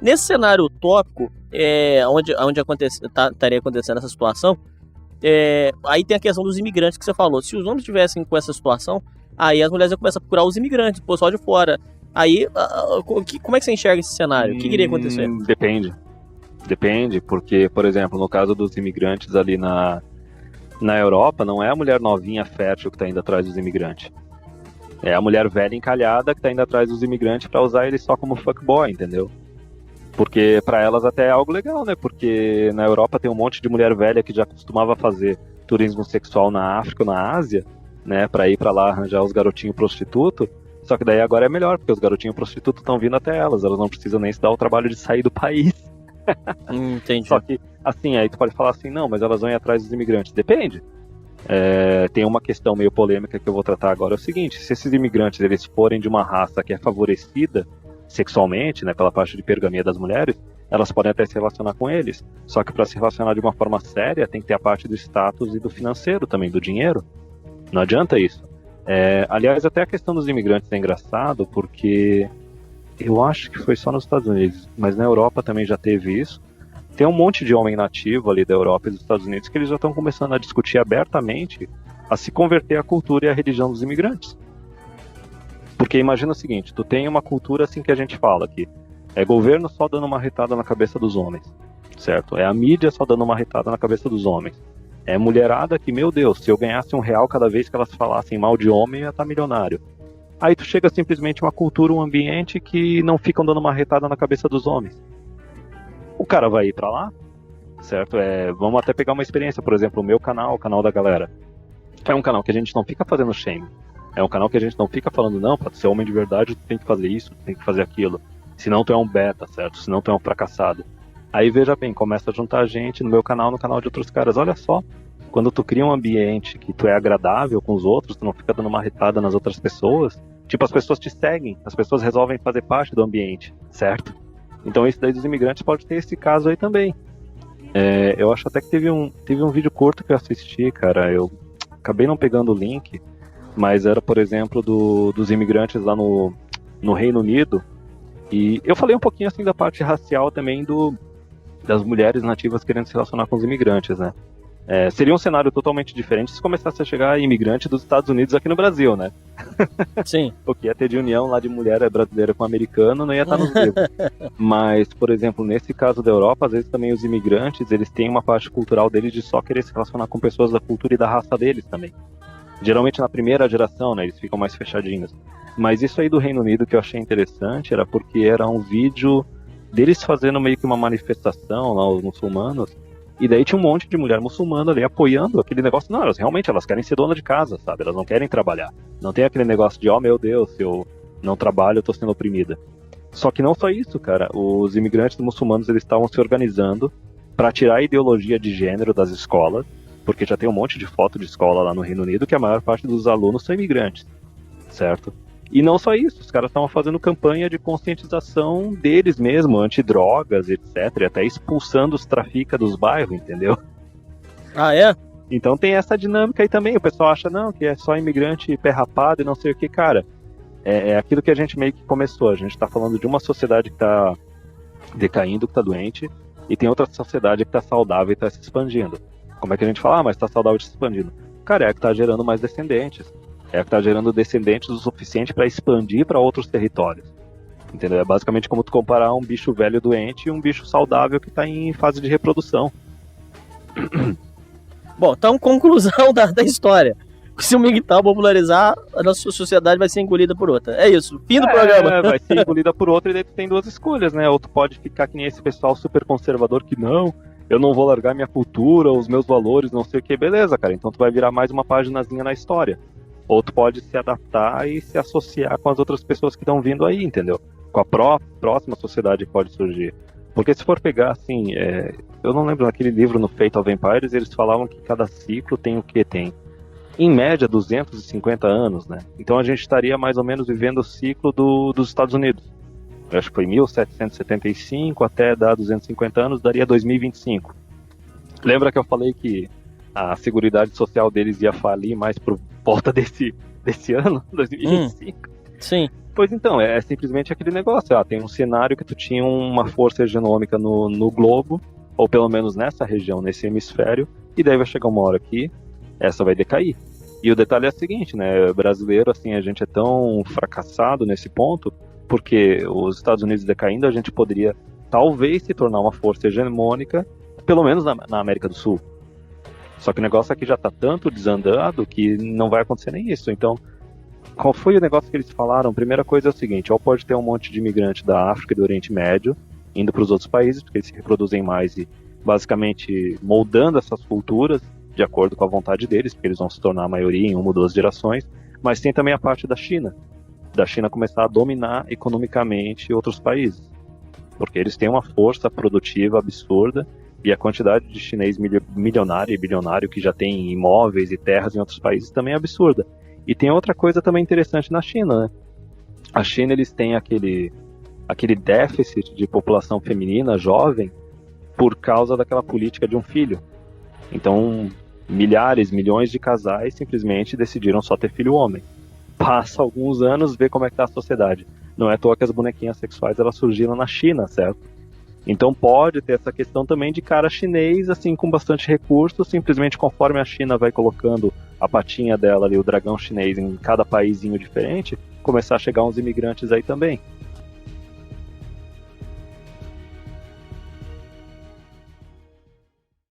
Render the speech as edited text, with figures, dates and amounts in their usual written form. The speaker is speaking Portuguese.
Nesse cenário utópico, onde estaria acontecendo essa situação, aí tem a questão dos imigrantes que você falou. Se os homens estivessem com essa situação, aí as mulheres iam começar a procurar os imigrantes, o pessoal de fora. Aí, como é que você enxerga esse cenário? O que iria acontecer? Depende, porque, por exemplo, no caso dos imigrantes ali na Europa, não é a mulher novinha fértil que está indo atrás dos imigrantes. É a mulher velha encalhada que está indo atrás dos imigrantes para usar eles só como fuckboy, entendeu? Porque para elas até é algo legal, né? Porque na Europa tem um monte de mulher velha que já costumava fazer turismo sexual na África ou na Ásia, né? Para ir para lá arranjar os garotinhos prostitutos. Só que daí agora é melhor, porque os garotinhos prostitutos estão vindo até elas não precisam nem se dar o trabalho de sair do país. Entendi. Só que, assim, aí tu pode falar assim, não, mas elas vão ir atrás dos imigrantes. Depende. Tem uma questão meio polêmica que eu vou tratar agora, é o seguinte: se esses imigrantes eles forem de uma raça que é favorecida sexualmente, né, pela parte de pergamia das mulheres, elas podem até se relacionar com eles. Só que para se relacionar de uma forma séria, tem que ter a parte do status e do financeiro também, do dinheiro. Não adianta isso. Aliás, até a questão dos imigrantes é engraçado, porque eu acho que foi só nos Estados Unidos, mas na Europa também já teve isso. Tem um monte de homem nativo ali da Europa e dos Estados Unidos que eles já estão começando a discutir abertamente a se converter à cultura e à religião dos imigrantes. Porque imagina o seguinte, tu tem uma cultura assim que a gente fala aqui, é governo só dando uma retada na cabeça dos homens, certo? É a mídia só dando uma retada na cabeça dos homens. É mulherada que, meu Deus, se eu ganhasse R$1 cada vez que elas falassem mal de homem, eu ia estar milionário. Aí tu chega simplesmente uma cultura, um ambiente que não ficam dando uma retada na cabeça dos homens. O cara vai ir pra lá, certo? Vamos até pegar uma experiência, por exemplo, o meu canal, o canal da galera. É um canal que a gente não fica fazendo shame. É um canal que a gente não fica falando, não, pra ser homem de verdade, tu tem que fazer isso, tu tem que fazer aquilo. Senão tu é um beta, certo? Senão tu é um fracassado. Aí veja bem, começa a juntar gente no meu canal, no canal de outros caras. Olha só, quando tu cria um ambiente que tu é agradável com os outros, tu não fica dando uma retada nas outras pessoas, tipo, as pessoas te seguem, as pessoas resolvem fazer parte do ambiente, certo? Então isso daí dos imigrantes pode ter esse caso aí também. Eu acho até que teve um vídeo curto que eu assisti, cara, eu acabei não pegando o link, mas era, por exemplo, dos imigrantes lá no Reino Unido, e eu falei um pouquinho assim da parte racial também das mulheres nativas querendo se relacionar com os imigrantes, né? Seria um cenário totalmente diferente se começasse a chegar imigrante dos Estados Unidos aqui no Brasil, né? Sim. O que ia ter de união lá de mulher brasileira com americano não ia estar nos livros. Mas, por exemplo, nesse caso da Europa, às vezes também os imigrantes, eles têm uma parte cultural deles de só querer se relacionar com pessoas da cultura e da raça deles também. Geralmente na primeira geração, né, eles ficam mais fechadinhos. Mas isso aí do Reino Unido que eu achei interessante era porque era um vídeo deles fazendo meio que uma manifestação lá, os muçulmanos, e daí tinha um monte de mulher muçulmana ali apoiando aquele negócio. Não, elas querem ser dona de casa, sabe? Elas não querem trabalhar. Não tem aquele negócio de, oh meu Deus, se eu não trabalho eu tô sendo oprimida. Só que não só isso, cara. Os imigrantes muçulmanos, eles estavam se organizando para tirar a ideologia de gênero das escolas, porque já tem um monte de foto de escola lá no Reino Unido que a maior parte dos alunos são imigrantes, certo? E não só isso, os caras estavam fazendo campanha de conscientização deles mesmo, antidrogas, etc. E até expulsando os trafica dos bairros, entendeu? Ah, é? Então tem essa dinâmica aí também. O pessoal acha, não, que é só imigrante pé rapado e não sei o que, cara. É aquilo que a gente meio que começou. A gente tá falando de uma sociedade que tá decaindo, que tá doente, e tem outra sociedade que tá saudável e tá se expandindo. Como é que a gente fala, mas tá saudável e se expandindo? Cara, é a que tá gerando mais descendentes. É a que tá gerando descendentes o suficiente para expandir para outros territórios. Entendeu? É basicamente como tu comparar um bicho velho doente e um bicho saudável que tá em fase de reprodução. Bom, então conclusão da história. Se o MGTOW popularizar, a nossa sociedade vai ser engolida por outra. É isso, fim do programa. Vai ser engolida por outra e daí tu tem duas escolhas, né? Ou tu pode ficar que nem esse pessoal super conservador que não, eu não vou largar minha cultura, os meus valores, não sei o que. Beleza, cara, então tu vai virar mais uma paginazinha na história. Ou tu pode se adaptar e se associar com as outras pessoas que estão vindo aí, entendeu? Com a próxima sociedade que pode surgir. Porque se for pegar, assim, eu não lembro, naquele livro no Fate of Empires, eles falavam que cada ciclo tem o que tem. Em média, 250 anos, né? Então a gente estaria mais ou menos vivendo o ciclo dos Estados Unidos. Eu acho que foi 1775 até dar 250 anos, daria 2025. Lembra que eu falei que a Seguridade Social deles ia falir mais por volta desse ano, 2025? Sim. Pois então, é simplesmente aquele negócio, tem um cenário que tu tinha uma força hegemônica no globo, ou pelo menos nessa região, nesse hemisfério, e daí vai chegar uma hora que essa vai decair. E o detalhe é o seguinte, né, brasileiro, assim, a gente é tão fracassado nesse ponto, porque os Estados Unidos decaindo, a gente poderia talvez se tornar uma força hegemônica, pelo menos na América do Sul. Só que o negócio aqui já tá tanto desandado que não vai acontecer nem isso. Então, qual foi o negócio que eles falaram? Primeira coisa é o seguinte, ou pode ter um monte de imigrante da África e do Oriente Médio indo para os outros países, porque eles se reproduzem mais e basicamente moldando essas culturas de acordo com a vontade deles, porque eles vão se tornar a maioria em 1 ou 2 gerações, mas tem também a parte da China começar a dominar economicamente outros países, porque eles têm uma força produtiva absurda e a quantidade de chinês milionário e bilionário que já tem imóveis e terras em outros países também é absurda. E tem outra coisa também interessante na China, né? A China, eles têm aquele déficit de população feminina jovem por causa daquela política de um filho. Então, milhões de casais simplesmente decidiram só ter filho homem. Passa alguns anos, vê como é que tá a sociedade. Não é à toa que as bonequinhas sexuais elas surgiram na China, certo? Então pode ter essa questão também de cara chinês, assim, com bastante recursos, simplesmente conforme a China vai colocando a patinha dela ali, o dragão chinês, em cada paísinho diferente, começar a chegar uns imigrantes aí também.